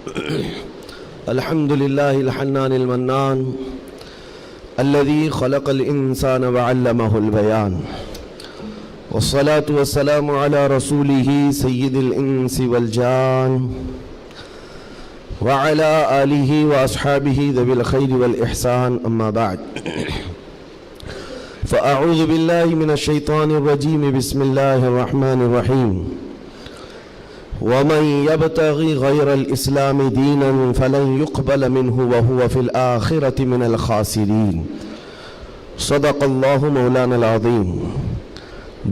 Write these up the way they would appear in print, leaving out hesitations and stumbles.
الحمد لله الحنان المنان الذي خلق الإنسان وعلمه البيان والصلاة والسلام على رسوله سيد الإنس والجان وعلى آله وأصحابه ذوي الخير والإحسان أما بعد فأعوذ بالله من الشيطان الرجيم بسم الله الرحمن الرحيم ومن يبتغي غير الإسلام دينا فلن يقبل منه وهو في الآخرة من الخاسرين صدق الله مولانا العظيم۔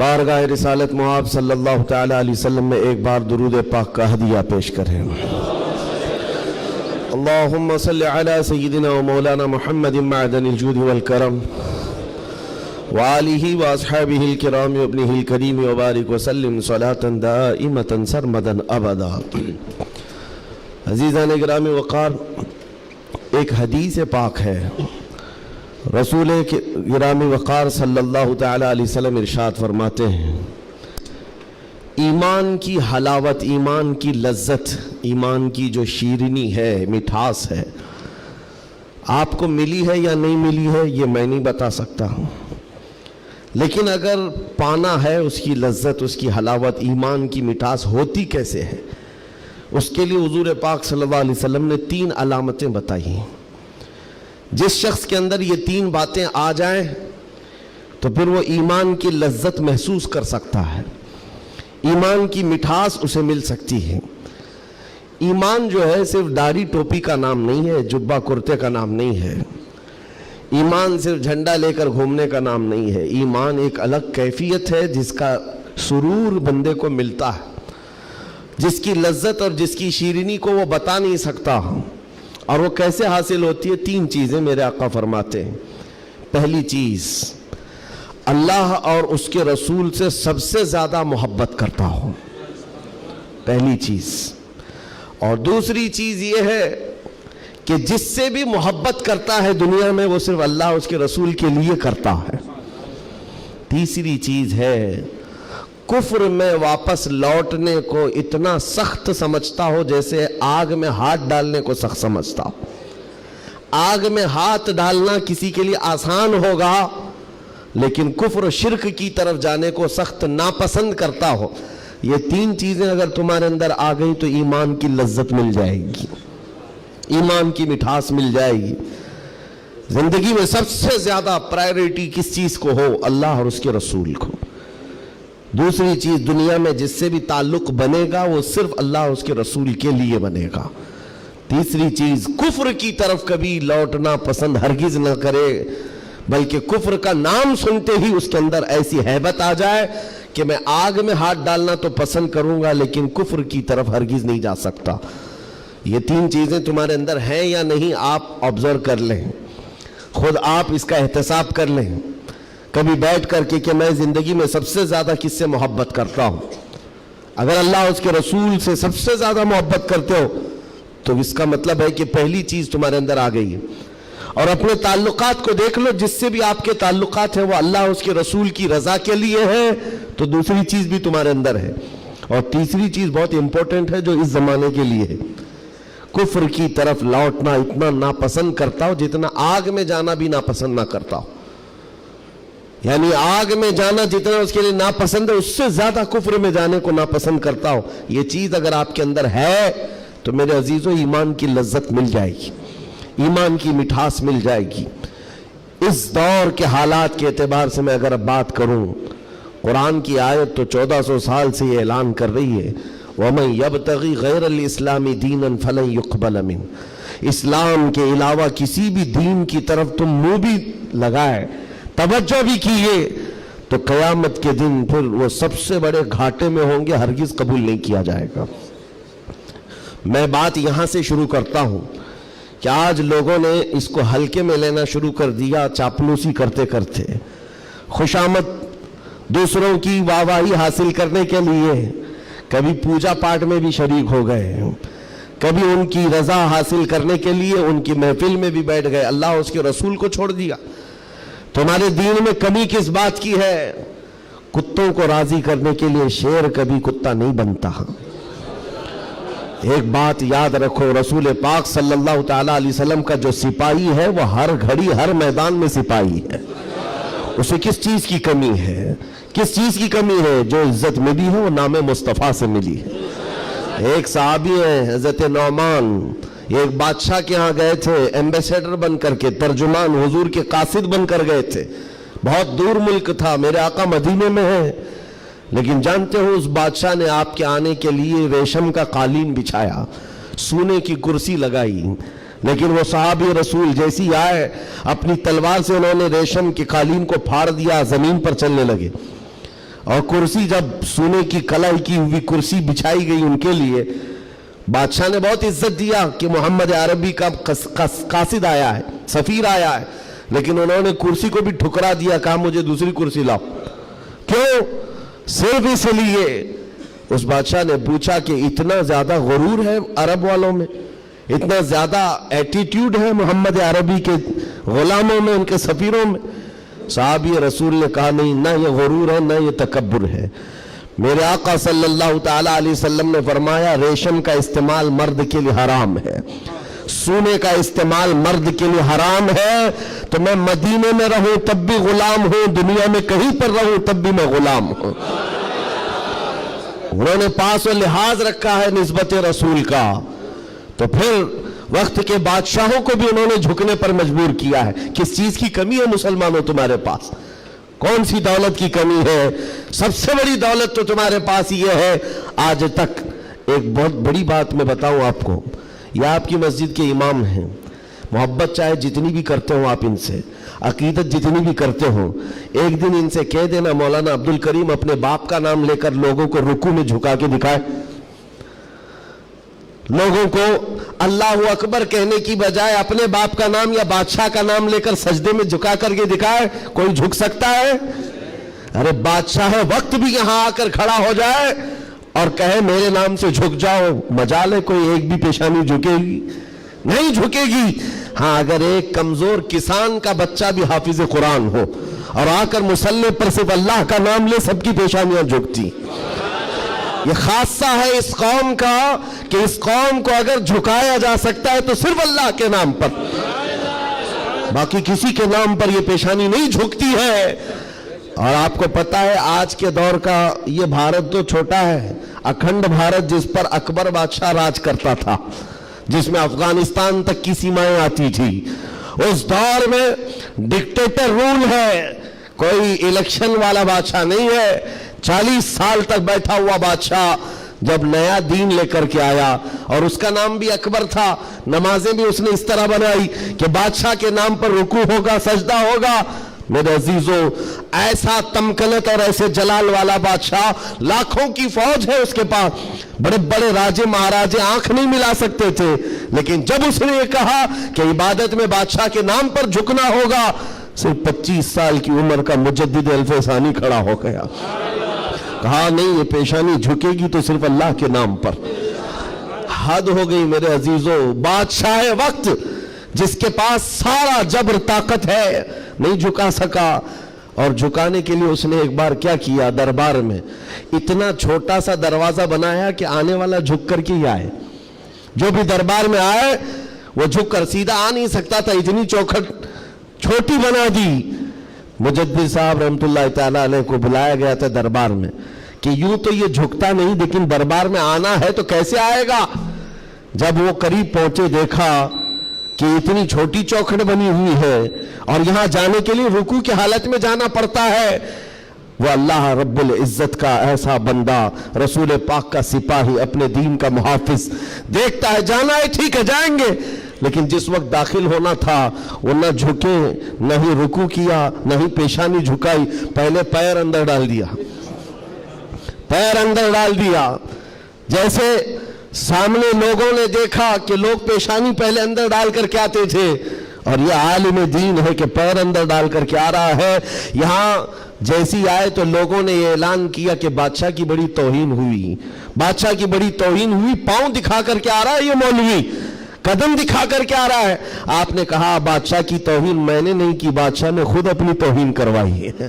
بارگاہ رسالت مآب صلی اللہ تعالی علیہ وسلم میں ایک بار درود پاک کا ہدیہ پیش کریں۔ اللہم صلی علی سیدنا و مولانا محمد معدن الجود والکرم وآلہ واصحابہ الکرام وابنہ الکریم وبارک وسلم صلاة دائمة سرمدا ابدا۔ عزیزان گرامی وقار، ایک حدیث پاک ہے، رسول گرامی وقار صلی اللہ تعالی علیہ وسلم ارشاد فرماتے ہیں، ایمان کی حلاوت، ایمان کی لذت، ایمان کی جو شیرینی ہے، مٹھاس ہے، آپ کو ملی ہے یا نہیں ملی ہے یہ میں نہیں بتا سکتا ہوں، لیکن اگر پانا ہے اس کی لذت، اس کی حلاوت، ایمان کی مٹھاس ہوتی کیسے ہے، اس کے لیے حضور پاک صلی اللہ علیہ وسلم نے 3 علامتیں بتائی ہیں۔ جس شخص کے اندر یہ 3 باتیں آ جائیں تو پھر وہ ایمان کی لذت محسوس کر سکتا ہے، ایمان کی مٹھاس اسے مل سکتی ہے۔ ایمان جو ہے صرف داڑھی ٹوپی کا نام نہیں ہے، جبہ کرتے کا نام نہیں ہے، ایمان صرف جھنڈا لے کر گھومنے کا نام نہیں ہے، ایمان ایک الگ کیفیت ہے جس کا سرور بندے کو ملتا ہے، جس کی لذت اور جس کی شیرینی کو وہ بتا نہیں سکتا، اور وہ کیسے حاصل ہوتی ہے؟ 3 چیزیں میرے آقا فرماتے ہیں۔ پہلی چیز، اللہ اور اس کے رسول سے سب سے زیادہ محبت کرتا ہو، پہلی چیز۔ اور دوسری چیز یہ ہے کہ جس سے بھی محبت کرتا ہے دنیا میں وہ صرف اللہ اس کے رسول کے لیے کرتا ہے۔ تیسری چیز ہے، کفر میں واپس لوٹنے کو اتنا سخت سمجھتا ہو جیسے آگ میں ہاتھ ڈالنے کو سخت سمجھتا ہو۔ آگ میں ہاتھ ڈالنا کسی کے لیے آسان ہوگا، لیکن کفر و شرک کی طرف جانے کو سخت ناپسند کرتا ہو۔ یہ 3 چیزیں اگر تمہارے اندر آ گئی تو ایمان کی لذت مل جائے گی، ایمان کی مٹھاس مل جائے گی۔ زندگی میں سب سے زیادہ پرائیورٹی کس چیز کو ہو؟ اللہ اور اس کے رسول کو۔ دوسری چیز، دنیا میں جس سے بھی تعلق بنے گا وہ صرف اللہ اور اس کے رسول کے لیے بنے گا۔ تیسری چیز، کفر کی طرف کبھی لوٹنا پسند ہرگز نہ کرے، بلکہ کفر کا نام سنتے ہی اس کے اندر ایسی ہیبت آ جائے کہ میں آگ میں ہاتھ ڈالنا تو پسند کروں گا لیکن کفر کی طرف ہرگز نہیں جا سکتا۔ یہ 3 چیزیں تمہارے اندر ہیں یا نہیں، آپ آبزرو کر لیں، خود آپ اس کا احتساب کر لیں کبھی بیٹھ کر کے کہ میں زندگی میں سب سے زیادہ کس سے محبت کرتا ہوں۔ اگر اللہ اس کے رسول سے سب سے زیادہ محبت کرتے ہو تو اس کا مطلب ہے کہ پہلی چیز تمہارے اندر آ گئی ہے۔ اور اپنے تعلقات کو دیکھ لو، جس سے بھی آپ کے تعلقات ہیں وہ اللہ اس کے رسول کی رضا کے لیے ہے تو دوسری چیز بھی تمہارے اندر ہے۔ اور تیسری چیز بہت امپورٹنٹ ہے جو اس زمانے کے لیے ہے، کفر کی طرف لوٹنا اتنا ناپسند کرتا ہو جتنا آگ میں جانا بھی ناپسند نہ کرتا ہو۔ یعنی آگ میں جانا جتنا اس کے لیے ناپسند ہے اس سے زیادہ کفر میں جانے کو ناپسند کرتا ہو۔ یہ چیز اگر آپ کے اندر ہے تو میرے عزیزوں ایمان کی لذت مل جائے گی، ایمان کی مٹھاس مل جائے گی۔ اس دور کے حالات کے اعتبار سے میں اگر اب بات کروں، قرآن کی آیت تو 1400 سال سے یہ اعلان کر رہی ہے، وَمَنْ يَبْتَغِي غَيْرَ الْإِسْلَامِ دِينًا فَلَنْ يُقْبَلَ مِنْهُ۔ اسلام کے علاوہ کسی بھی دین کی طرف تم منہ بھی لگائے، توجہ بھی کیے تو قیامت کے دن پھر وہ سب سے بڑے گھاٹے میں ہوں گے، ہرگز قبول نہیں کیا جائے گا۔ میں بات یہاں سے شروع کرتا ہوں کہ آج لوگوں نے اس کو ہلکے میں لینا شروع کر دیا، چاپلوسی کرتے کرتے، خوشامد دوسروں کی واہواہی حاصل کرنے کے لیے کبھی پوجا پاٹ میں بھی شریک ہو گئے، کبھی ان کی رضا حاصل کرنے کے لیے ان کی محفل میں بھی بیٹھ گئے، اللہ اس کے رسول کو چھوڑ دیا۔ تمہارے دین میں کمی کس بات کی ہے؟ کتوں کو راضی کرنے کے لیے شیر کبھی کتا نہیں بنتا، ایک بات یاد رکھو، رسول پاک صلی اللہ تعالی علیہ وسلم کا جو سپاہی ہے وہ ہر گھڑی ہر میدان میں سپاہی ہے. اسے کس چیز کی کمی ہے؟ کس چیز کی کمی ہے؟ جو عزت ملی ہے وہ نام مصطفیٰ سے ملی ہے. ایک صحابی ہیں حضرت نعمان، ایک بادشاہ کے ہاں گئے تھے ایمبیسیڈر بن کر کے، ترجمان حضور کے قاصد بن کر گئے تھے. بہت دور ملک تھا، میرے آقا مدینے میں ہیں، لیکن جانتے ہو اس بادشاہ نے آپ کے آنے کے لیے ریشم کا قالین بچھایا، سونے کی کرسی لگائی. لیکن وہ صحابی رسول جیسی آئے، اپنی تلوار سے انہوں نے ریشم کے قالین کو پھاڑ دیا، زمین پر چلنے لگے. اور کرسی جب سونے کی کلائی کی ہوئی کرسی بچھائی گئی ان کے لیے، بادشاہ نے بہت عزت دیا کہ محمد عربی کا قاصد آیا ہے، سفیر آیا ہے، لیکن انہوں نے کرسی کو بھی ٹھکرا دیا، کہا مجھے دوسری کرسی لاؤ. کیوں؟ صرف اس لیے. اس بادشاہ نے پوچھا کہ اتنا زیادہ غرور ہے عرب والوں میں، اتنا زیادہ ایٹیٹیوڈ ہے محمد عربی کے غلاموں میں، ان کے سفیروں میں؟ صحابی رسول نے کہا نہیں، نہ یہ غرور ہے نہ یہ تکبر ہے. میرے آقا صلی اللہ تعالی علیہ وسلم نے فرمایا ریشم کا استعمال مرد کے لیے حرام ہے، سونے کا استعمال مرد کے لیے حرام ہے. تو میں مدینے میں رہوں تب بھی غلام ہوں، دنیا میں کہیں پر رہوں تب بھی میں غلام ہوں. انہوں نے پاس و لحاظ رکھا ہے نسبت رسول کا. تو پھر وقت کے بادشاہوں کو بھی انہوں نے جھکنے پر مجبور کیا ہے. کس چیز کی کمی ہے مسلمانوں تمہارے پاس؟ کون سی دولت کی کمی ہے؟ سب سے بڑی دولت تو تمہارے پاس یہ ہے آج تک. ایک بہت بڑی بات میں بتاؤں آپ کو، یہ آپ کی مسجد کے امام ہیں، محبت چاہے جتنی بھی کرتے ہوں آپ ان سے، عقیدت جتنی بھی کرتے ہوں، ایک دن ان سے کہہ دینا مولانا عبد الکریم اپنے باپ کا نام لے کر لوگوں کو رکوع میں جھکا کے دکھائے. لوگوں کو اللہ اکبر کہنے کی بجائے اپنے باپ کا نام یا بادشاہ کا نام لے کر سجدے میں جھکا کر کے دکھائے. کوئی جھک سکتا ہے؟ ارے بادشاہ وقت بھی یہاں آ کر کھڑا ہو جائے اور کہے میرے نام سے جھک جاؤ، مجال ہے کوئی ایک بھی پیشانی جھکے گی؟ نہیں جھکے گی. ہاں اگر ایک کمزور کسان کا بچہ بھی حافظ قرآن ہو اور آ کر مصلی پر صرف اللہ کا نام لے، سب کی پیشانیاں جھکتی. یہ خاصہ ہے اس قوم کا کہ اس قوم کو اگر جھکایا جا سکتا ہے تو صرف اللہ کے نام پر، باقی کسی کے نام پر یہ پیشانی نہیں جھکتی ہے. اور آپ کو پتہ ہے آج کے دور کا یہ بھارت تو چھوٹا ہے، اکھنڈ بھارت جس پر اکبر بادشاہ راج کرتا تھا، جس میں افغانستان تک کی سیمائیں آتی تھی، اس دور میں ڈکٹیٹر رول ہے، کوئی الیکشن والا بادشاہ نہیں ہے. 40 سال تک بیٹھا ہوا بادشاہ جب نیا دین لے کر کے آیا، اور اس کا نام بھی اکبر تھا، نمازیں بھی اس نے اس طرح بنائی کہ بادشاہ کے نام پر رکوع ہوگا، سجدہ ہوگا. میرے عزیزو، ایسا تمکنت اور ایسے جلال والا بادشاہ، لاکھوں کی فوج ہے اس کے پاس، بڑے بڑے راجے مہاراجے آنکھ نہیں ملا سکتے تھے، لیکن جب اس نے یہ کہا کہ عبادت میں بادشاہ کے نام پر جھکنا ہوگا، صرف 25 سال کی عمر کا مجدد الف ثانی کھڑا ہو گیا، کہا نہیں یہ پیشانی جھکے گی تو صرف اللہ کے نام پر. حد ہو گئی میرے عزیزو. بادشاہ وقت جس کے پاس سارا جبر طاقت ہے نہیں جھکا سکا، اور جھکانے کے لیے اس نے ایک بار کیا کیا، دربار میں اتنا چھوٹا سا دروازہ بنایا کہ آنے والا جھک کر کے ہی آئے، جو بھی دربار میں آئے وہ جھک کر، سیدھا آ نہیں سکتا تھا، اتنی چوکھٹ چھوٹی بنا دی. مجدد صاحب رحمت اللہ تعالیٰ علیہ کو بلایا گیا تھا دربار میں کہ یوں تو یہ جھکتا نہیں لیکن دربار میں آنا ہے تو کیسے آئے گا. جب وہ قریب پہنچے دیکھا کہ اتنی چھوٹی چوکھٹ بنی ہوئی ہے اور یہاں جانے کے لیے رکوع کی حالت میں جانا پڑتا ہے. وہ اللہ رب العزت کا ایسا بندہ، رسول پاک کا سپاہی، اپنے دین کا محافظ، دیکھتا ہے جانا ہے ٹھیک ہے جائیں گے، لیکن جس وقت داخل ہونا تھا وہ نہ جھکے، نہ ہی رکوع کیا، نہ ہی پیشانی جھکائی، پہلے پیر اندر ڈال دیا، پیر اندر ڈال دیا. جیسے سامنے لوگوں نے دیکھا کہ لوگ پیشانی پہلے اندر ڈال کر کے آتے تھے، اور یہ عالم دین ہے کہ پیر اندر ڈال کر کے آ رہا ہے. یہاں جیسی آئے تو لوگوں نے یہ اعلان کیا کہ بادشاہ کی بڑی توہین ہوئی، بادشاہ کی بڑی توہین ہوئی، پاؤں دکھا کر کے آ رہا ہے یہ مولوی، قدم دکھا کر کے آ رہا ہے. آپ نے کہا بادشاہ کی توہین میں نے نہیں کی، بادشاہ نے خود اپنی توہین کروائی ہے.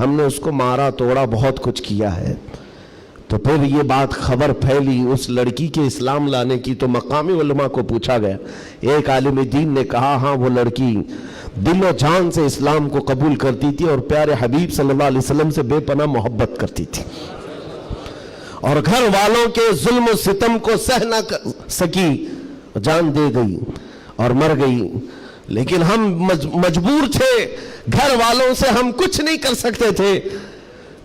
ہم نے اس کو مارا توڑا بہت کچھ کیا ہے. تو پھر یہ بات خبر پھیلی اس لڑکی کے اسلام لانے کی, تو مقامی علماء کو پوچھا گیا. ایک عالم دین نے کہا ہاں وہ لڑکی دل و جان سے اسلام کو قبول کرتی تھی اور پیارے حبیب صلی اللہ علیہ وسلم سے بے پناہ محبت کرتی تھی, اور گھر والوں کے ظلم و ستم کو سہ نہ سکی, جان دے گئی اور مر گئی. لیکن ہم مجبور تھے, گھر والوں سے ہم کچھ نہیں کر سکتے تھے.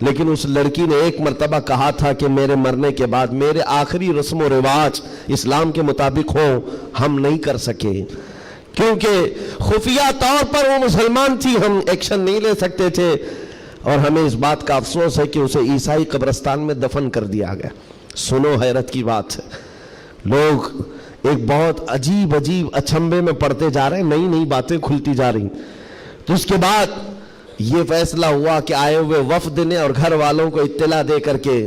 لیکن اس لڑکی نے ایک مرتبہ کہا تھا کہ میرے مرنے کے بعد میرے آخری رسم و رواج اسلام کے مطابق ہو. ہم نہیں کر سکے کیونکہ خفیہ طور پر وہ مسلمان تھی, ہم ایکشن نہیں لے سکتے تھے. اور ہمیں اس بات کا افسوس ہے کہ اسے عیسائی قبرستان میں دفن کر دیا گیا. سنو حیرت کی بات ہے, لوگ ایک بہت عجیب اچنبے میں پڑتے جا رہے ہیں, نئی نئی باتیں کھلتی جا رہی. تو اس کے بعد یہ فیصلہ ہوا کہ آئے ہوئے وفد نے اور گھر والوں کو اطلاع دے کر کے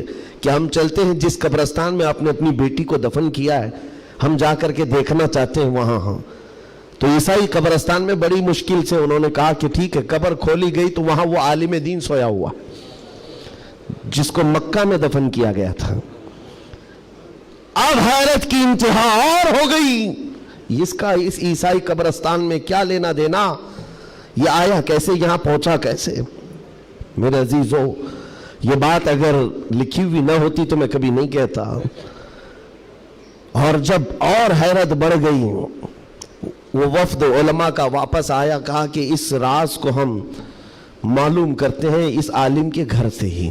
کہ ہم چلتے ہیں جس قبرستان میں آپ نے اپنی بیٹی کو دفن کیا ہے, ہم جا کر کے دیکھنا چاہتے ہیں وہاں. ہاں, تو عیسائی قبرستان میں بڑی مشکل سے انہوں نے کہا کہ ٹھیک ہے. قبر کھولی گئی تو وہاں وہ عالم دین سویا ہوا جس کو مکہ میں دفن کیا گیا تھا. اب حیرت کی انتہا اور ہو گئی, اس کا اس عیسائی قبرستان میں کیا لینا دینا, یہ آیا کیسے, یہاں پہنچا کیسے. میرے عزیزو, یہ بات اگر لکھی ہوئی نہ ہوتی تو میں کبھی نہیں کہتا. اور جب اور حیرت بڑھ گئی, وہ وفد علماء کا واپس آیا, کہا کہ اس راز کو ہم معلوم کرتے ہیں اس عالم کے گھر سے ہی.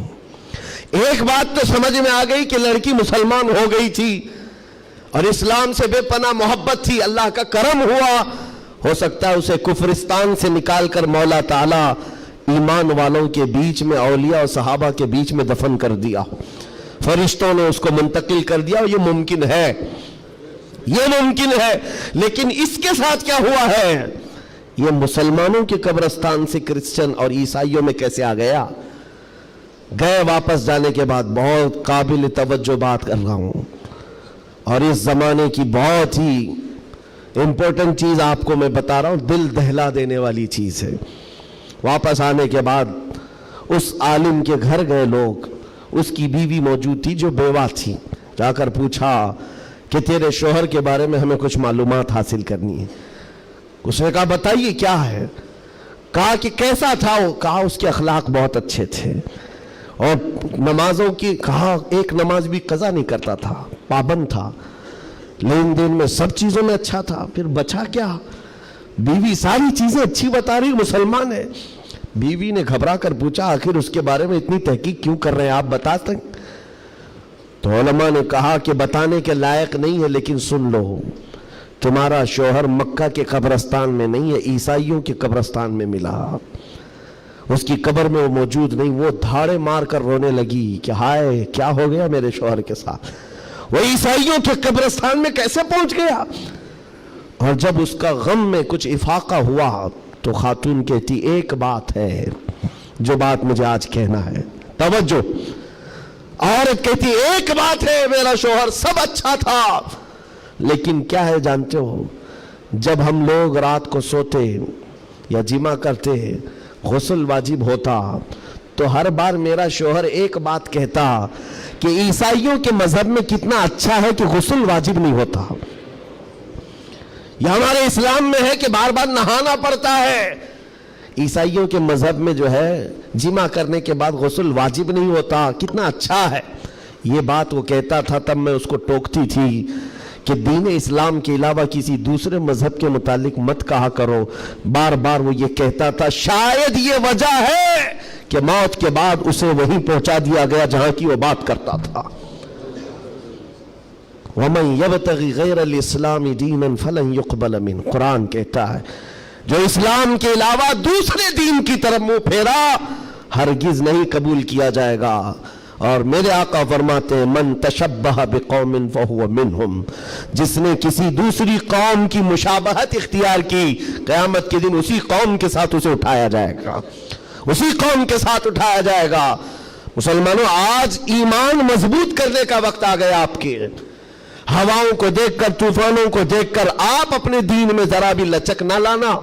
ایک بات تو سمجھ میں آ گئی کہ لڑکی مسلمان ہو گئی تھی اور اسلام سے بے پناہ محبت تھی. اللہ کا کرم ہوا, ہو سکتا ہے اسے کفرستان سے نکال کر مولا تعالیٰ ایمان والوں کے بیچ میں, اولیاء اور صحابہ کے بیچ میں دفن کر دیا, فرشتوں نے اس کو منتقل کر دیا. یہ ممکن ہے, یہ ممکن ہے. لیکن اس کے ساتھ کیا ہوا ہے, یہ مسلمانوں کے قبرستان سے کرسچن اور عیسائیوں میں کیسے آ گیا. گئے واپس جانے کے بعد بہت قابل توجہ بات کر رہا ہوں, اور اس زمانے کی بہت ہی امپورٹنٹ چیز آپ کو میں بتا رہا ہوں, دل دہلا دینے والی چیز ہے. واپس آنے کے بعد اس عالم کے گھر گئے لوگ, اس کی بیوی موجود تھی جو بیوہ تھی. جا کر پوچھا کہ تیرے شوہر کے بارے میں ہمیں کچھ معلومات حاصل کرنی ہے. اس نے کہا بتائیے کیا ہے. کہا کہ کیسا تھا وہ. کہا اس کے اخلاق بہت اچھے تھے, اور نمازوں کی, کہا ایک نماز بھی قضا نہیں کرتا تھا, پابند تھا, لین دین میں سب چیزوں میں اچھا تھا. پھر بچا کیا, بیوی ساری چیزیں اچھی بتا رہی, مسلمان ہے. بیوی نے گھبرا کر پوچھا آخر اس کے بارے میں اتنی تحقیق کیوں کر رہے ہیں, آپ بتا سکیں. تو علماء نے کہا کہ بتانے کے لائق نہیں ہے, لیکن سن لو, تمہارا شوہر مکہ کے قبرستان میں نہیں ہے, عیسائیوں کے قبرستان میں ملا. اس کی قبر میں وہ موجود نہیں. وہ دھاڑے مار کر رونے لگی کہ ہائے کیا ہو گیا میرے شوہر کے ساتھ, وہ عیسائیوں کے قبرستان میں کیسے پہنچ گیا. اور جب اس کا غم میں کچھ افاقہ ہوا تو خاتون کہتی ایک بات ہے جو بات مجھے آج کہنا ہے, توجہ. عورت کہتی ایک بات ہے, میرا شوہر سب اچھا تھا, لیکن کیا ہے جانتے ہو, جب ہم لوگ رات کو سوتے یا جمع کرتے, غسل واجب ہوتا, تو ہر بار میرا شوہر ایک بات کہتا کہ عیسائیوں کے مذہب میں کتنا اچھا ہے کہ غسل واجب نہیں ہوتا. یہ ہمارے اسلام میں ہے کہ بار بار نہانا پڑتا ہے, عیسائیوں کے مذہب میں جو ہے جمع کرنے کے بعد غسل واجب نہیں ہوتا, کتنا اچھا ہے. یہ بات وہ کہتا تھا, تب میں اس کو ٹوکتی تھی کہ دین اسلام کے علاوہ کسی دوسرے مذہب کے متعلق مت کہا کرو. بار بار وہ یہ کہتا تھا, شاید یہ وجہ ہے کہ موت کے بعد اسے وہیں پہنچا دیا گیا جہاں کی وہ بات کرتا تھا. وَمَن يَبْتَغِ غَيْرَ الْإِسْلَامِ دِينًا فَلَن يُقْبَلَ مِنْهُ, قرآن کہتا ہے جو اسلام کے علاوہ دوسرے دین کی طرف منہ پھیرا ہرگز نہیں قبول کیا جائے گا. اور میرے آقا فرماتے ہیں من تشبہ بقوم فہو منہم, جس نے کسی دوسری قوم کی مشابہت اختیار کی, قیامت کے دن اسی قوم کے ساتھ اسے اٹھایا جائے گا, اسی قوم کے ساتھ اٹھایا جائے گا. مسلمانوں, آج ایمان مضبوط کرنے کا وقت آ گیا آپ کے. ہواؤں کو دیکھ کر, طوفانوں کو دیکھ کر آپ اپنے دین میں ذرا بھی لچک نہ لانا.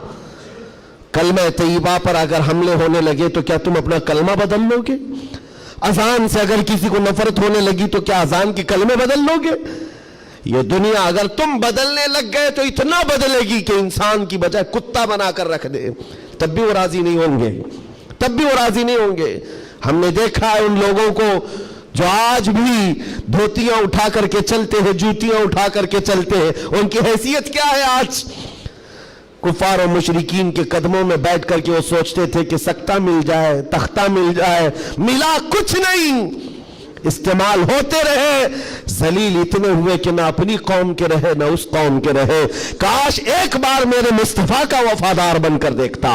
کلمہ طیبہ پر اگر حملے ہونے لگے تو کیا تم اپنا کلمہ بدل لو گے؟ اذان سے اگر کسی کو نفرت ہونے لگی تو کیا اذان کی کلمے بدل لو گے؟ یہ دنیا اگر تم بدلنے لگ گئے تو اتنا بدلے گی کہ انسان کی بجائے کتا بنا کر رکھ دے، تب بھی وہ راضی نہیں ہوں گے، تب بھی وہ راضی نہیں ہوں گے۔ ہم نے دیکھا ہے ان لوگوں کو جو آج بھی دھوتیاں اٹھا کر کے چلتے ہیں، جوتیاں اٹھا کر کے چلتے ہیں، ان کی حیثیت کیا ہے آج؟ کفار و مشرکین کے قدموں میں بیٹھ کر کے وہ سوچتے تھے کہ سکتہ مل جائے، تختہ مل جائے، ملا کچھ نہیں، استعمال ہوتے رہے، ذلیل اتنے ہوئے کہ نہ اپنی قوم کے رہے نہ اس قوم کے رہے۔ کاش ایک بار میرے مصطفیٰ کا وفادار بن کر دیکھتا،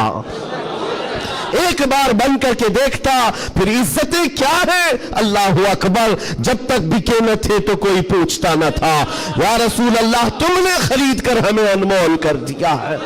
ایک بار بن کر کے دیکھتا، پھر عزتیں کیا ہیں؟ اللہ اکبر، جب تک بکے نہ تھے تو کوئی پوچھتا نہ تھا، یا رسول اللہ تم نے خرید کر ہمیں انمول کر دیا ہے۔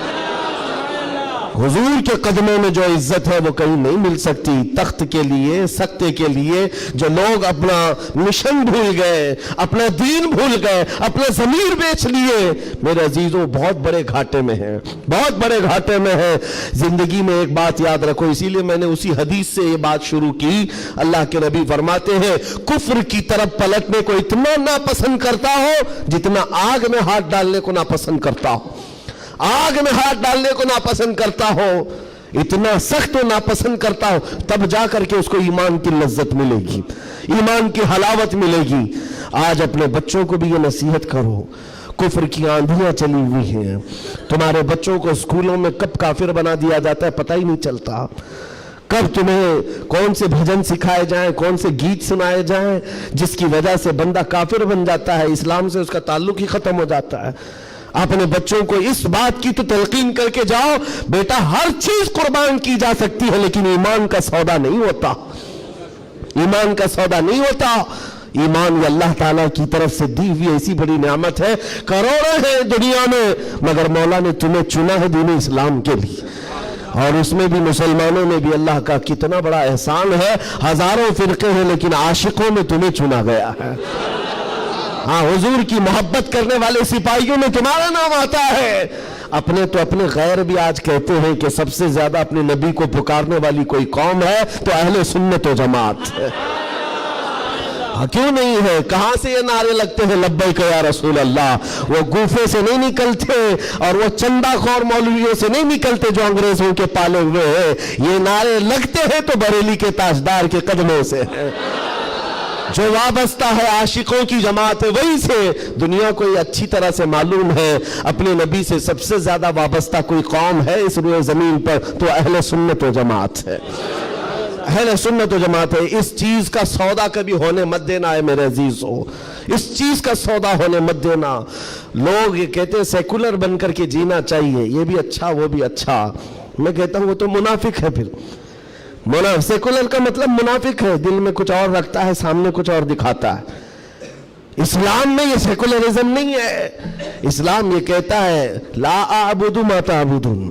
حضور کے قدموں میں جو عزت ہے وہ کہیں نہیں مل سکتی۔ تخت کے لیے، سکتے کے لیے جو لوگ اپنا مشن بھول گئے، اپنا دین بھول گئے، اپنا ضمیر بیچ لیے، میرے عزیزوں بہت بڑے گھاٹے میں ہیں، بہت بڑے گھاٹے میں ہیں۔ زندگی میں ایک بات یاد رکھو، اسی لیے میں نے اسی حدیث سے یہ بات شروع کی۔ اللہ کے نبی فرماتے ہیں کفر کی طرف پلٹنے کو اتنا ناپسند کرتا ہو جتنا آگ میں ہاتھ ڈالنے کو ناپسند کرتا ہو، آگ میں ہاتھ ڈالنے کو ناپسند کرتا ہو، اتنا سخت و ناپسند کرتا ہو، تب جا کر کے اس کو ایمان کی لذت ملے گی، ایمان کی حلاوت ملے گی۔ آج اپنے بچوں کو بھی یہ نصیحت کرو، کفر کی آندھیاں چلی ہوئی ہیں، تمہارے بچوں کو اسکولوں میں کب کافر بنا دیا جاتا ہے پتہ ہی نہیں چلتا، کب تمہیں کون سے بھجن سکھائے جائیں، کون سے گیت سنائے جائیں جس کی وجہ سے بندہ کافر بن جاتا ہے، اسلام سے اس کا تعلق ہی ختم ہو جاتا ہے۔ اپنے بچوں کو اس بات کی تو تلقین کر کے جاؤ، بیٹا ہر چیز قربان کی جا سکتی ہے لیکن ایمان کا سودا نہیں ہوتا، ایمان کا سودا نہیں ہوتا۔ ایمان یہ اللہ تعالیٰ کی طرف سے دی ہوئی ایسی بڑی نعمت ہے، کروڑوں ہیں دنیا میں مگر مولا نے تمہیں چنا ہے دین اسلام کے لیے، اور اس میں بھی مسلمانوں میں بھی اللہ کا کتنا بڑا احسان ہے، ہزاروں فرقے ہیں لیکن عاشقوں میں تمہیں چنا گیا ہے۔ ہاں، حضور کی محبت کرنے والے سپاہیوں میں تمہارا نام آتا ہے۔ اپنے تو اپنے غیر بھی آج کہتے ہیں کہ سب سے زیادہ اپنے نبی کو پکارنے والی کوئی قوم ہے تو اہل سنت و جماعت ہے۔ کیوں نہیں ہے؟ کہاں سے یہ نعرے لگتے ہیں لبیک یا رسول اللہ؟ وہ گوفے سے نہیں نکلتے اور وہ چندہ خور مولویوں سے نہیں نکلتے جو انگریزوں کے پالے ہوئے ہیں، یہ نعرے لگتے ہیں تو بریلی کے تاجدار کے قدموں سے ہیں۔ جو وابستہ ہے عاشقوں کی جماعت ہے وہی سے۔ دنیا کو یہ اچھی طرح سے معلوم ہے اپنے نبی سے سب سے زیادہ وابستہ کوئی قوم ہے اس روئے زمین پر تو اہل سنت و جماعت ہے، اہل سنت و جماعت ہے۔ اس چیز کا سودا کبھی ہونے مت دینا ہے میرے عزیزو، اس چیز کا سودا ہونے مت دینا۔ لوگ یہ کہتے ہیں سیکولر بن کر کے جینا چاہیے، یہ بھی اچھا وہ بھی اچھا، میں کہتا ہوں وہ تو منافق ہے۔ پھر سیکولر کا مطلب منافق ہے، دل میں کچھ اور رکھتا ہے، سامنے کچھ اور دکھاتا ہے۔ اسلام میں یہ سیکولرزم نہیں ہے، اسلام یہ کہتا ہے لا اعبد ما تعبدون،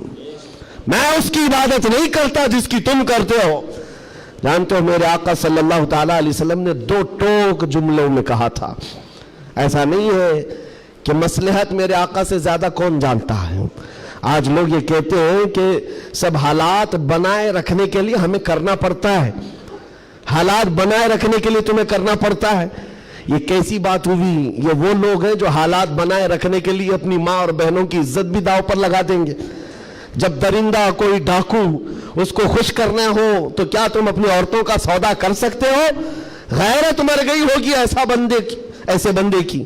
میں اس کی عبادت نہیں کرتا جس کی تم کرتے ہو۔ جانتے ہو میرے آقا صلی اللہ تعالیٰ علیہ وسلم نے 2 ٹوک جملوں میں کہا تھا، ایسا نہیں ہے کہ مصلحت میرے آقا سے زیادہ کون جانتا ہے۔ آج لوگ یہ کہتے ہیں کہ سب حالات بنائے رکھنے کے لیے ہمیں کرنا پڑتا ہے، حالات بنائے رکھنے کے لیے تمہیں کرنا پڑتا ہے۔ یہ کیسی بات ہوئی؟ یہ وہ لوگ ہیں جو حالات بنائے رکھنے کے لیے اپنی ماں اور بہنوں کی عزت بھی داؤ پر لگا دیں گے۔ جب درندہ کوئی ڈاکو اس کو خوش کرنا ہو تو کیا تم اپنی عورتوں کا سودا کر سکتے ہو؟ غیرت مر گئی ہوگی ایسے بندے کی۔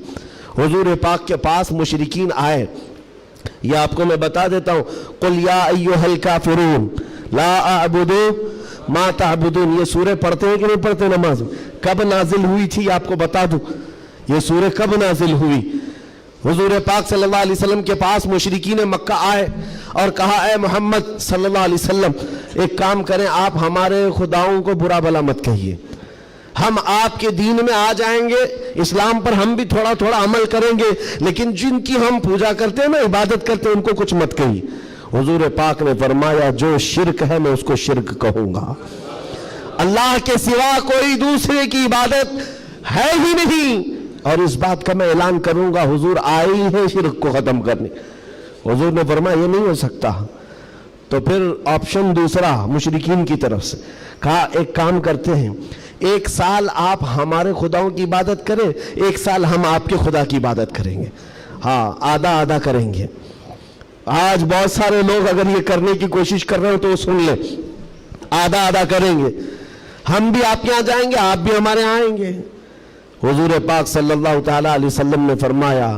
حضور پاک کے پاس مشرکین آئے، یہ آپ کو میں بتا دیتا ہوں، قل یا ایھا الکافرون لا اعبد ما تعبدون، یہ سورہ پڑھتے ہیں کہ نہیں پڑھتے نماز میں؟ کب نازل ہوئی تھی آپ کو بتا دوں، یہ سورہ کب نازل ہوئی؟ حضور پاک صلی اللہ علیہ وسلم کے پاس مشرکین مکہ آئے اور کہا اے محمد صلی اللہ علیہ وسلم ایک کام کریں، آپ ہمارے خداؤں کو برا بھلا مت کہیے، ہم آپ کے دین میں آ جائیں گے، اسلام پر ہم بھی تھوڑا تھوڑا عمل کریں گے، لیکن جن کی ہم پوجا کرتے ہیں نا، عبادت کرتے ہیں، ان کو کچھ مت کہیے۔ حضور پاک نے فرمایا جو شرک ہے میں اس کو شرک کہوں گا، اللہ کے سوا کوئی دوسرے کی عبادت ہے ہی نہیں، اور اس بات کا میں اعلان کروں گا حضور آئے ہی ہیں شرک کو ختم کرنے۔ حضور نے فرمایا یہ نہیں ہو سکتا، تو پھر آپشن دوسرا مشرکین کی طرف سے کہا ایک کام کرتے ہیں, 1 سال آپ ہمارے خداؤں کی عبادت کریں, 1 سال ہم آپ کے خدا کی عبادت کریں گے, ہاں آدھا آدھا کریں گے. آج بہت سارے لوگ اگر یہ کرنے کی کوشش کر رہے ہو تو سن لیں, آدھا آدھا کریں گے, ہم بھی آپ کے یہاں جائیں گے, آپ بھی ہمارے یہاں آئیں گے. حضور پاک صلی اللہ تعالیٰ علیہ وسلم نے فرمایا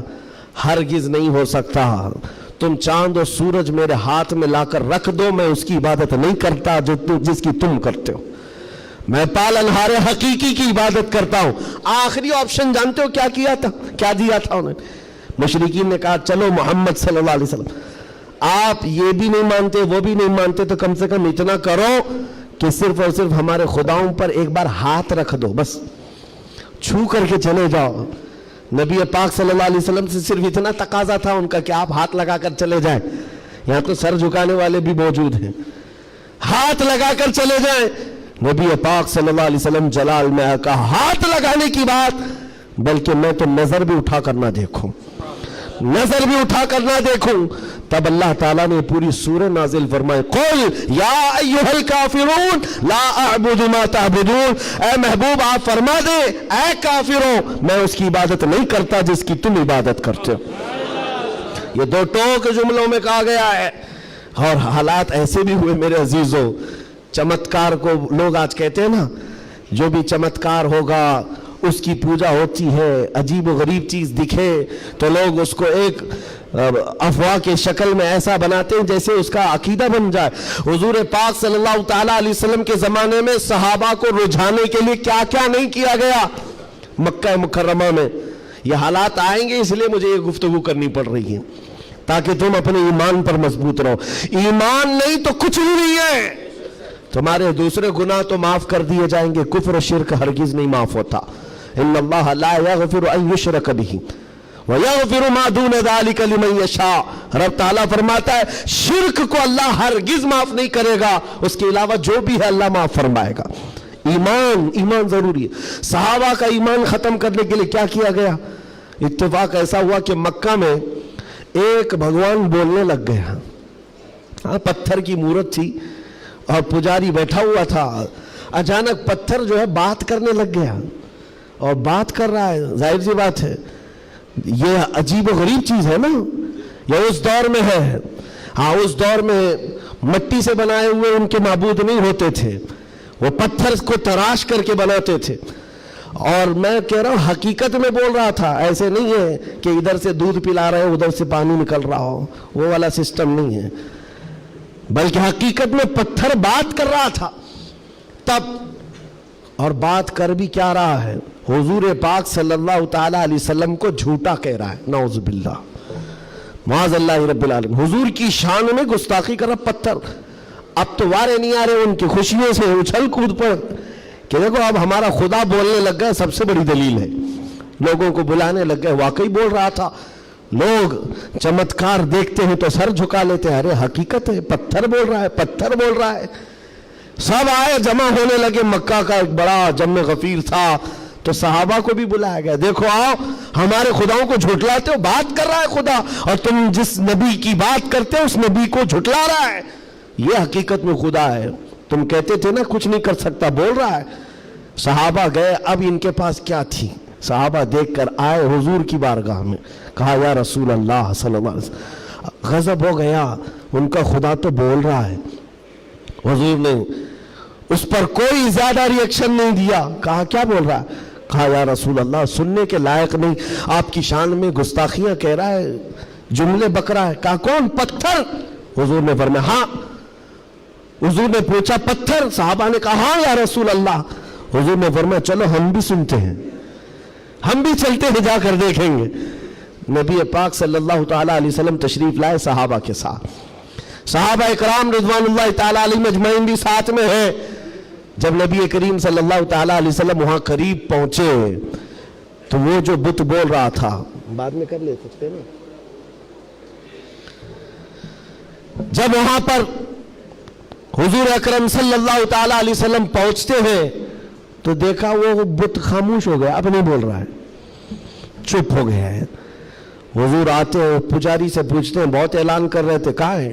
ہرگز نہیں ہو سکتا, تم چاند اور سورج میرے ہاتھ میں لا کر رکھ دو, میں اس کی عبادت نہیں کرتا جس کی تم کرتے ہو, میں پالنہار حقیقی کی عبادت کرتا ہوں. آخری آپشن جانتے ہو کیا کیا تھا, کیا دیا تھا انہوں نے؟ مشرکین نے کہا چلو محمد صلی اللہ علیہ وسلم آپ یہ بھی نہیں مانتے وہ بھی نہیں مانتے تو کم سے کم اتنا کرو کہ صرف اور صرف ہمارے خداؤں پر ایک بار ہاتھ رکھ دو, بس چھو کر کے چلے جاؤ. نبی پاک صلی اللہ علیہ وسلم سے صرف اتنا تقاضا تھا ان کا کہ آپ ہاتھ لگا کر چلے جائیں. یہاں تو سر جھکانے والے بھی موجود ہیں, ہاتھ لگا کر چلے جائیں. نبی پاک صلی اللہ علیہ وسلم جلال میں کہا ہاتھ لگانے کی بات, بلکہ میں تو نظر بھی اٹھا کر نہ دیکھوں, نظر بھی اٹھا کر نہ دیکھوں. تب اللہ تعالیٰ نے پوری سورہ نازل فرمائی, قل یا ایھا الکافرون لا اعبد ما تعبدون, اے محبوب آپ فرما دے اے کافروں میں اس کی عبادت نہیں کرتا جس کی تم عبادت کرتے ہو. یہ 2 ٹوک جملوں میں کہا گیا ہے. اور حالات ایسے بھی ہوئے میرے عزیزوں, چمتکار کو لوگ آج کہتے ہیں نا, جو بھی چمتکار ہوگا اس کی پوجا ہوتی ہے, عجیب و غریب چیز دکھے تو لوگ اس کو ایک افواہ کے شکل میں ایسا بناتے ہیں جیسے اس کا عقیدہ بن جائے. حضور پاک صلی اللہ تعالیٰ علیہ وسلم کے زمانے میں صحابہ کو رجھانے کے لیے کیا کیا نہیں کیا گیا مکہ مکرمہ میں. یہ حالات آئیں گے, اس لیے مجھے یہ گفتگو کرنی پڑ رہی ہے تاکہ تم اپنے ایمان پر مضبوط رہو. ایمان نہیں تو کچھ بھی نہیں ہے. تمہارے دوسرے گناہ تو معاف کر دیے جائیں گے, کفر و شرک ہرگز نہیں معاف ہوتا. ان اللہ لا یغفر ان یشرک بہ ویغفر ما دون ذلک لمن یشاء. رب تعالیٰ فرماتا ہے شرک کو اللہ ہرگز معاف نہیں کرے گا, اس کے علاوہ جو بھی ہے اللہ معاف فرمائے گا. ایمان ضروری ہے. صحابہ کا ایمان ختم کرنے کے لیے کیا کیا گیا؟ اتفاق ایسا ہوا کہ مکہ میں ایک بھگوان بولنے لگ گیا. پتھر کی مورت تھی اور پجاری بیٹھا ہوا تھا, اچانک پتھر جو ہے بات کرنے لگ گیا اور بات کر رہا ہے. ظاہر سی بات ہے یہ عجیب و غریب چیز ہے نا, یہ اس دور میں ہے. ہاں اس دور میں مٹی سے بنائے ہوئے ان کے معبود نہیں ہوتے تھے, وہ پتھر کو تراش کر کے بناتے تھے. اور میں کہہ رہا ہوں حقیقت میں بول رہا تھا, ایسے نہیں ہے کہ ادھر سے دودھ پلا رہے ادھر سے پانی نکل رہا ہو, وہ والا سسٹم نہیں ہے, بلکہ حقیقت میں پتھر بات کر رہا تھا. تب اور بات کر بھی کیا رہا ہے, حضور پاک صلی اللہ تعالیٰ علیہ وسلم کو جھوٹا کہہ رہا ہے. نعوذ باللہ, معاذ اللہ رب العالمین. حضور کی شان میں گستاخی کر رہا پتھر. اب تو وارے نہیں آ رہے ان کی خوشیوں سے اچھل کود پر کہ دیکھو اب ہمارا خدا بولنے لگ گیا, سب سے بڑی دلیل ہے. لوگوں کو بلانے لگ گئے, واقعی بول رہا تھا. لوگ چمتکار دیکھتے ہیں تو سر جھکا لیتے ہیں, ارے حقیقت ہے پتھر بول رہا ہے, پتھر بول رہا ہے. سب آئے جمع ہونے لگے. مکہ کا ایک بڑا جم غفیر تھا تو صحابہ کو بھی بلایا گیا, دیکھو آؤ ہمارے خداؤں کو جھٹلاتے ہو, بات کر رہا ہے خدا, اور تم جس نبی کی بات کرتے ہو اس نبی کو جھٹلا رہا ہے. یہ حقیقت میں خدا ہے. تم کہتے تھے نا کچھ نہیں کر سکتا, بول رہا ہے. صحابہ گئے, اب ان کے پاس کیا تھی؟ صحابہ دیکھ کر آئے حضور کی بارگاہ میں, کہا یا رسول اللہ صلی اللہ علیہ وسلم. غضب ہو گیا, ان کا خدا تو بول رہا ہے. حضور نے اس پر کوئی زیادہ ریئیکشن نہیں دیا. کہا کیا بول رہا ہے؟ کہا یا رسول اللہ سننے کے لائق نہیں, آپ کی شان میں گستاخیاں کہہ رہا ہے, جملے بک رہا ہے. کہا کون؟ پتھر. حضور نے فرمایا ہاں. حضور نے پوچھا پتھر؟ صحابہ نے کہا ہاں یا رسول اللہ. حضور نے فرمایا چلو ہم بھی سنتے ہیں, ہم بھی چلتے ہیں, جا کر دیکھیں گے. نبی پاک صلی اللہ تعالیٰ علیہ وسلم تشریف لائے صحابہ کے ساتھ. صحابہ اکرام رضوان اللہ تعالیٰ علیہ مجمعین بھی ساتھ میں ہیں. جب نبی کریم صلی اللہ تعالیٰ علیہ وسلم وہاں قریب پہنچے تو وہ جو بت بول رہا تھا, بعد میں کر لے سکتے نا, جب وہاں پر حضور اکرم صلی اللہ تعالیٰ علیہ وسلم پہنچتے ہیں تو دیکھا وہ بت خاموش ہو گیا, اب نہیں بول رہا ہے, چپ ہو گیا ہے. حضور آتے ہیں, پجاری سے پوچھتے ہیں, بہت اعلان کر رہے تھے, کہاں ہے,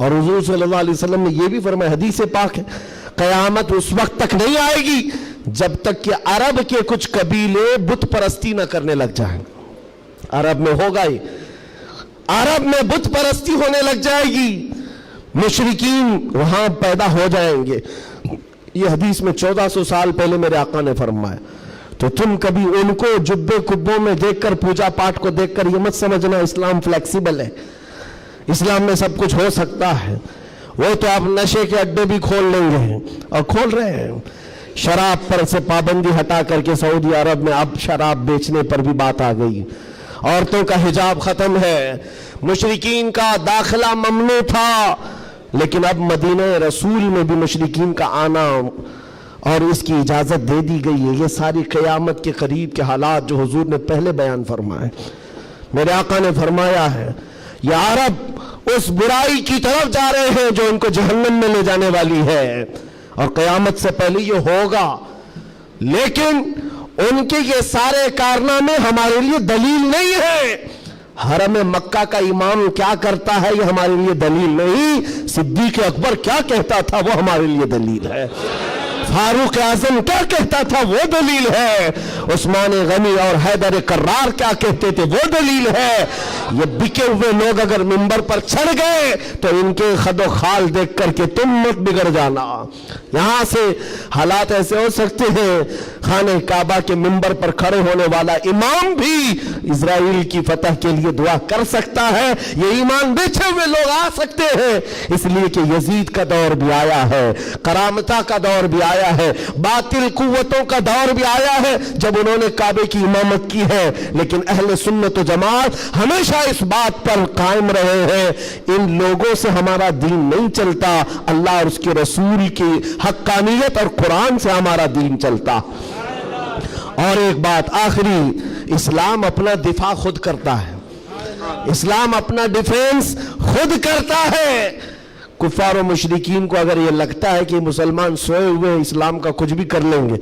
اور حضور صلی اللہ علیہ وسلم نے یہ بھی فرمایا، حدیث پاک ہے، قیامت اس وقت تک نہیں آئے گی جب تک کہ عرب کے کچھ قبیلے بت پرستی نہ کرنے لگ جائیں۔ عرب میں ہوگا ہی، عرب میں بت پرستی ہونے لگ جائے گی، مشرکین وہاں پیدا ہو جائیں گے۔ یہ حدیث میں 1400 سال پہلے میرے آقا نے فرمایا۔ تو تم کبھی ان کو جبے کبوں میں دیکھ کر، پوجا پاٹ کو دیکھ کر یہ مت سمجھنا اسلام فلیکسیبل ہے، اسلام میں سب کچھ ہو سکتا ہے۔ وہ تو آپ نشے کے اڈے بھی کھول لیں گے اور کھول رہے ہیں۔ شراب پر سے پابندی ہٹا کر کے سعودی عرب میں اب شراب بیچنے پر بھی بات آ گئی، عورتوں کا حجاب ختم ہے، مشرکین کا داخلہ ممنوع تھا، لیکن اب مدینہ رسول میں بھی مشرکین کا آنا اور اس کی اجازت دے دی گئی ہے۔ یہ ساری قیامت کے قریب کے حالات جو حضور نے پہلے بیان فرمائے، میرے آقا نے فرمایا ہے یہ عرب اس برائی کی طرف جا رہے ہیں جو ان کو جہنم میں لے جانے والی ہے، اور قیامت سے پہلے یہ ہوگا، لیکن ان کے یہ سارے کارنامے ہمارے لیے دلیل نہیں ہے۔ حرم مکہ کا امام کیا کرتا ہے یہ ہمارے لیے دلیل نہیں، صدیق اکبر کیا کہتا تھا وہ ہمارے لیے دلیل ہے، فاروق اعظم کیا کہتا تھا وہ دلیل ہے، عثمان غنی اور حیدر کرار کیا کہتے تھے وہ دلیل ہے۔ یہ بکے ہوئے لوگ اگر منبر پر چڑھ گئے تو ان کے خد و خال دیکھ کر کے تم مت بگڑ جانا۔ یہاں سے حالات ایسے ہو سکتے ہیں، خانہ کعبہ کے منبر پر کھڑے ہونے والا امام بھی اسرائیل کی فتح کے لیے دعا کر سکتا ہے، یہ ایمان بیچے ہوئے لوگ آ سکتے ہیں، اس لیے کہ یزید کا دور بھی آیا ہے، کرامتہ کا دور بھی آیا ہے، باطل قوتوں کا دور بھی آیا ہے جب انہوں نے کعبے کی امامت کی ہے، لیکن اہل سنت و جماعت ہمیشہ اس بات پر قائم رہے ہیں ان لوگوں سے ہمارا دین نہیں چلتا، اللہ اور اس کے رسول کی حقانیت اور قرآن سے ہمارا دین چلتا۔ اور ایک بات آخری، اسلام اپنا دفاع خود کرتا ہے، اسلام اپنا ڈیفینس خود کرتا ہے۔ کفار و مشرکین کو اگر یہ لگتا ہے کہ مسلمان سوئے ہوئے اسلام کا کچھ بھی کر لیں گے،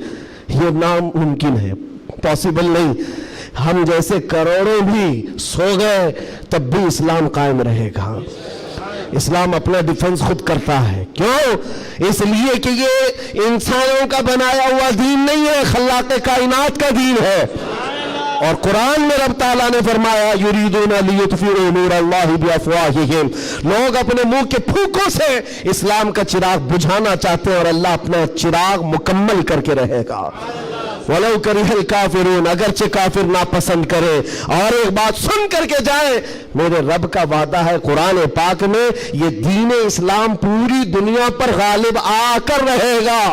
یہ ناممکن ہے، پاسبل نہیں۔ ہم جیسے کروڑوں بھی سو گئے تب بھی اسلام قائم رہے گا۔ اسلام اپنا ڈیفنس خود کرتا ہے، کیوں؟ اس لیے کہ یہ انسانوں کا بنایا ہوا دین نہیں ہے، خلاق کائنات کا دین ہے۔ اور قرآن میں رب تعالیٰ نے فرمایا یریدون لیطفئوا نور اللہ بافواہہم، لوگ اپنے منہ کے پھوکوں سے اسلام کا چراغ بجھانا چاہتے ہیں اور اللہ اپنا چراغ مکمل کر کے رہے گا۔ وَلَوْ كَرِهَ الْكَافِرُونَ، اگرچہ کافر ناپسند کرے۔ اور ایک بات سن کر کے جائے، میرے رب کا وعدہ ہے قرآن پاک میں، یہ دین اسلام پوری دنیا پر غالب آ کر رہے گا،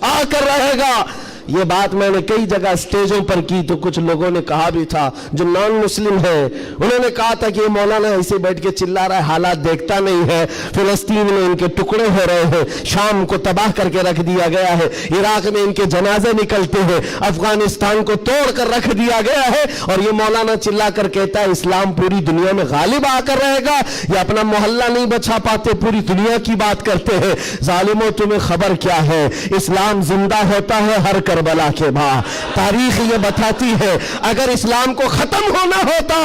آ کر رہے گا۔ یہ بات میں نے کئی جگہ سٹیجوں پر کی تو کچھ لوگوں نے کہا بھی تھا جو نان مسلم ہیں، انہوں نے کہا تھا کہ یہ مولانا ایسے بیٹھ کے چلا رہا ہے، حالات دیکھتا نہیں ہے، فلسطین میں ان کے ٹکڑے ہو رہے ہیں، شام کو تباہ کر کے رکھ دیا گیا ہے، عراق میں ان کے جنازے نکلتے ہیں، افغانستان کو توڑ کر رکھ دیا گیا ہے، اور یہ مولانا چلا کر کہتا ہے اسلام پوری دنیا میں غالب آ کر رہے گا۔ یہ اپنا محلہ نہیں بچا پاتے، پوری دنیا کی بات کرتے ہیں۔ ظالموں تمہیں خبر کیا ہے، اسلام زندہ ہوتا ہے ہر کربلا کے بعد۔ تاریخ یہ بتاتی ہے اگر اسلام کو ختم ہونا ہوتا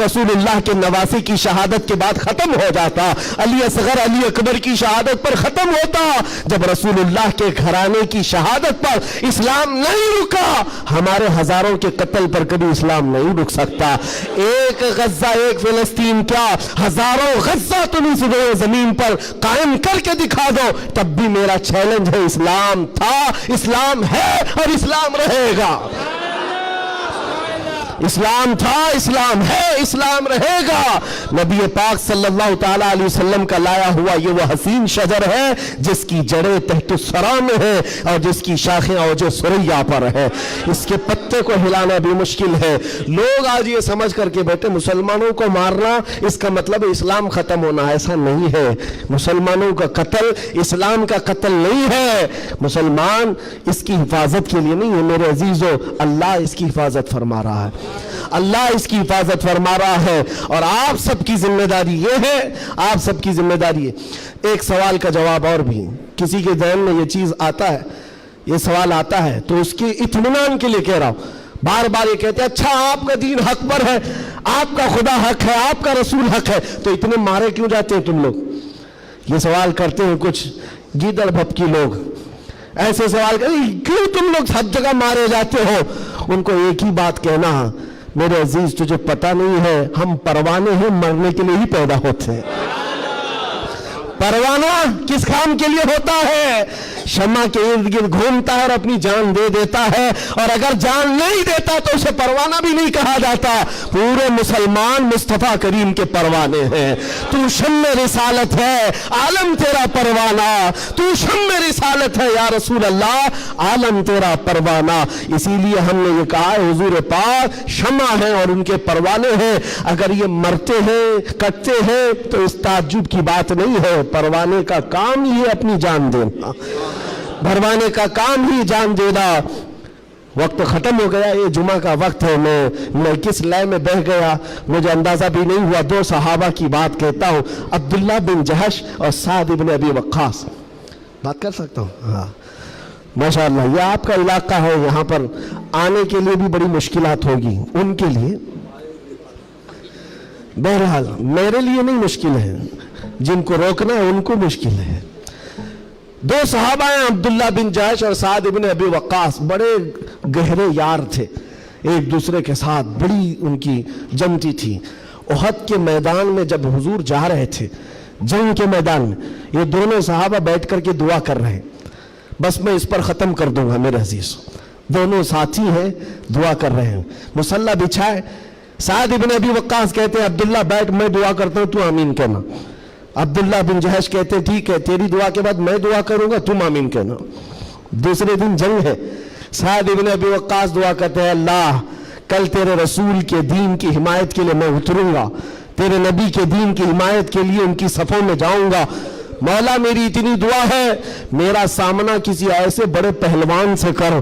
رسول اللہ کے نواسی کی شہادت کے بعد ختم ہو جاتا، علی اصغر علی اکبر کی شہادت پر ختم ہوتا، جب رسول اللہ کے گھرانے کی شہادت پر اسلام نہیں رکا، ہمارے ہزاروں کے قتل پر کبھی اسلام نہیں رک سکتا۔ ایک غزہ ایک فلسطین کیا، ہزاروں غزہ تم اس زمین پر قائم کر کے دکھا دو، تب بھی میرا چیلنج ہے، اسلام تھا، اسلام ہے اور اسلام رہے گا۔ اسلام تھا، اسلام ہے، اسلام رہے گا۔ نبی پاک صلی اللہ تعالیٰ علیہ وسلم کا لایا ہوا یہ وہ حسین شجر ہے جس کی جڑیں تحت الثری میں ہے اور جس کی شاخیں اوج ثریا پر ہے، اس کے پتے کو ہلانا بھی مشکل ہے۔ لوگ آج یہ سمجھ کر کے بیٹھے مسلمانوں کو مارنا اس کا مطلب اسلام ختم ہونا، ایسا نہیں ہے۔ مسلمانوں کا قتل اسلام کا قتل نہیں ہے، مسلمان اس کی حفاظت کے لیے نہیں ہے میرے عزیزو، اللہ اس کی حفاظت فرما رہا ہے، اللہ اس کی حفاظت فرما رہا ہے، اور آپ سب کی ذمہ داری یہ ہے، آپ سب کی ذمہ داری ہے۔ ایک سوال کا جواب اور بھی، کسی کے ذہن میں یہ چیز آتا ہے، یہ سوال آتا ہے تو اس کے اطمینان کے لیے کہہ رہا ہوں، بار بار یہ کہتے ہیں اچھا آپ کا دین حق پر ہے، آپ کا خدا حق ہے، آپ کا رسول حق ہے، تو اتنے مارے کیوں جاتے ہیں تم لوگ؟ یہ سوال کرتے ہیں کچھ گیدڑ بھپکی لوگ، ایسے سوال کرتے کیوں تم لوگ سب جگہ مارے جاتے ہو؟ ان کو ایک ہی بات کہنا، میرے عزیز تجھے پتہ نہیں ہے ہم پروانے ہیں، مرنے کے لیے ہی پیدا ہوتے ہیں۔ پروانہ کس کام کے لیے ہوتا ہے؟ شمع کے ارد گرد گھومتا ہے اور اپنی جان دے دیتا ہے، اور اگر جان نہیں دیتا تو اسے پروانہ بھی نہیں کہا جاتا۔ پورے مسلمان مصطفیٰ کریم کے پروانے ہیں۔ تو شمع رسالت ہے، عالم تیرا پروانہ، تو شمع رسالت ہے یا رسول اللہ، عالم تیرا پروانہ۔ اسی لیے ہم نے یہ کہا ہے حضور پاک شمع ہیں اور ان کے پروانے ہیں، اگر یہ مرتے ہیں کٹتے ہیں تو اس تعجب کی بات نہیں ہے۔ پروانے کا کام ہی ہے اپنی جان دینا، پروانے کا کام ہی جان دینا۔ وقت ختم ہو گیا، یہ جمعہ کا وقت ہے، میں کس لائے میں بہ گیا مجھے اندازہ بھی نہیں ہوا۔ دو صحابہ کی بات کہتا ہوں، عبداللہ بن جہش اور سعد بن ابی وقاص۔ بات کر سکتا ہوں؟ ہاں ماشاءاللہ، یہ آپ کا علاقہ ہے، یہاں پر آنے کے لیے بھی بڑی مشکلات ہوگی ان کے لیے، بہرحال میرے لیے نہیں مشکل ہے، جن کو روکنا ہے ان کو مشکل ہے۔ دو صحابہ ہیں، عبداللہ بن جہش اور سعد بن ابی وقاص، بڑے گہرے یار تھے ایک دوسرے کے ساتھ، بڑی ان کی جمتی تھی۔ احد کے میدان میں جب حضور جا رہے تھے، جنگ کے میدان میں، یہ دونوں صحابہ بیٹھ کر کے دعا کر رہے ہیں۔ بس میں اس پر ختم کر دوں گا میرے عزیز، دونوں ساتھی ہیں دعا کر رہے ہیں، مصلی بچھائے۔ سعد بن ابی وقاص کہتے ہیں عبداللہ بیٹھ، میں دعا کرتا ہوں تو آمین کہنا۔ عبداللہ بن جہش کہتے ہیں ٹھیک ہے، تیری دعا کے بعد میں دعا کروں گا، تم آمین کہنا۔ دوسرے دن جنگ ہے، سعد بن ابی وقاص دعا کرتے ہیں اللہ کل تیرے رسول کے دین کی حمایت کے لیے میں اتروں گا، تیرے نبی کے دین کی حمایت کے لیے ان کی صفوں میں جاؤں گا۔ مولا میری اتنی دعا ہے میرا سامنا کسی ایسے بڑے پہلوان سے کر،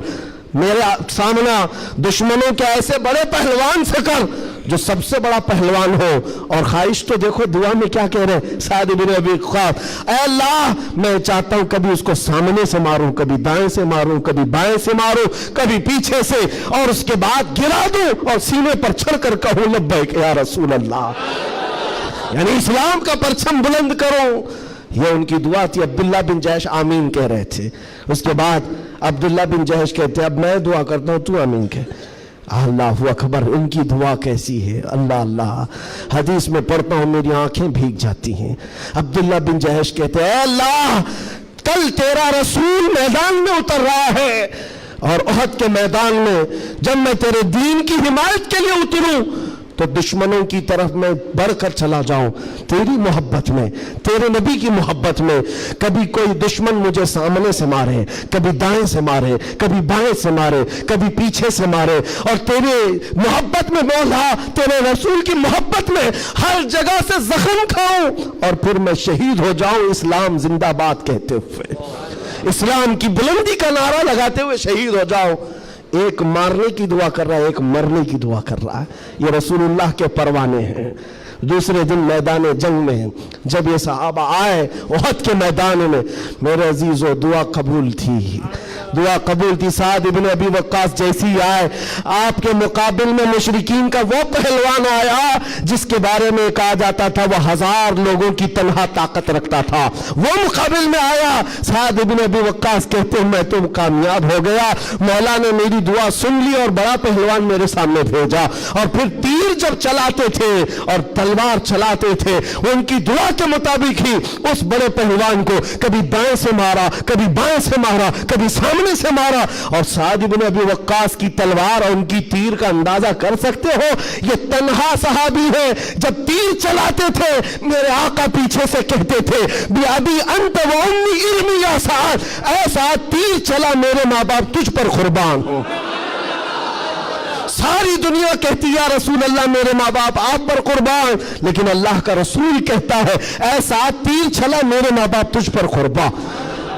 میرا سامنا دشمنوں کے ایسے بڑے پہلوان سے کر جو سب سے بڑا پہلوان ہو۔ اور خواہش تو دیکھو دعا میں کیا کہہ رہے سعد بن ابی وقاص، اے اللہ میں چاہتا ہوں کبھی اس کو سامنے سے ماروں، کبھی دائیں سے ماروں، کبھی بائیں سے ماروں، کبھی پیچھے سے، اور اس کے بعد گرا دوں اور سینے پر چڑھ کر کہوں لبیک یا رسول اللہ، یعنی اسلام کا پرچم بلند کرو۔ یہ ان کی دعا تھی۔ عبداللہ بن جہش آمین کہہ رہے تھے، اس کے بعد عبداللہ بن جہش کہتے اب میں دعا کرتا ہوں تو آمین کہہ۔ اللہ اکبر، ان کی دعا کیسی ہے، اللہ اللہ، حدیث میں پڑھتا ہوں میری آنکھیں بھیگ جاتی ہیں۔ عبداللہ بن جہش کہتے ہیں اے اللہ کل تیرا رسول میدان میں اتر رہا ہے، اور احد کے میدان میں جب میں تیرے دین کی حمایت کے لیے اتروں تو دشمنوں کی طرف میں بڑھ کر چلا جاؤں تیری محبت میں، تیرے نبی کی محبت میں۔ کبھی کوئی دشمن مجھے سامنے سے مارے، کبھی دائیں سے مارے، کبھی بائیں سے مارے، کبھی پیچھے سے مارے، اور تیرے محبت میں مولا، تیرے رسول کی محبت میں ہر جگہ سے زخم کھاؤں اور پھر میں شہید ہو جاؤں اسلام زندہ باد کہتے ہوئے، اسلام کی بلندی کا نعرہ لگاتے ہوئے شہید ہو جاؤ۔ ایک مارنے کی دعا کر رہا ہے، ایک مرنے کی دعا کر رہا ہے۔ یہ رسول اللہ کے پروانے ہیں۔ دوسرے دن میدان جنگ میں جب یہ صحابہ آئے احد کے میدان میں، میرے عزیزو دعا قبول تھی، دعا قبول تھی۔ سعد بن ابی وقاص جیسی آئے، آپ کے مقابل میں مشرکین کا وہ پہلوان آیا جس کے بارے میں کہا جاتا تھا وہ 1000 لوگوں کی تنہا طاقت رکھتا تھا، وہ مقابل میں آیا۔ سعد بن ابی وقاص کہتے ہیں میں تو کامیاب ہو گیا، مولا نے میری دعا سن لی اور بڑا پہلوان میرے سامنے بھیجا۔ اور پھر تیر جب چلاتے تھے اور تلوار چلاتے تھے، ان کی دعا کے مطابق ہی اس بڑے پہلوان کو کبھی دائیں سے مارا، کبھی بائیں سے مارا، کبھی سامنے سے مارا۔ اور سعد بن ابی وقاص کی تلوار اور ان کی تیر کا اندازہ کر سکتے ہو؟ یہ تنہا صحابی ہے، جب تیر چلاتے تھے میرے آقا پیچھے سے کہتے تھے بِأَبِي أَنْتَ وَأُمِّي إِرْمِي يَا سعد، اے سعد تیر چلا میرے ماں باپ تجھ پر قربان ہو۔ ساری دنیا کہتی یا رسول اللہ میرے ماں باپ آپ پر قربان، لیکن اللہ کا رسول کہتا ہے اے سعد تیر چلا میرے ماں باپ تجھ پر قربان۔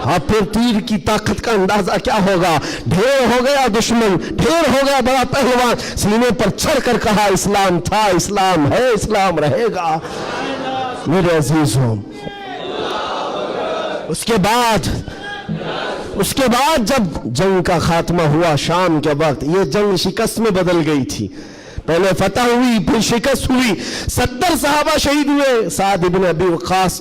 اب پھر تیر کی طاقت کا اندازہ کیا ہوگا؟ ڈھیر ہو گیا دشمن، ڈھیر ہو گیا بڑا پہلوان، سینے پر چڑھ کر کہا اسلام تھا، اسلام ہے، اسلام رہے گا۔ میرے عزیزوں اس کے بعد جب جنگ کا خاتمہ ہوا شام کے وقت، یہ جنگ شکست میں بدل گئی تھی، پہلے فتح ہوئی پھر شکست ہوئی، 70 صحابہ شہید ہوئے۔ سعد بن ابی وقاص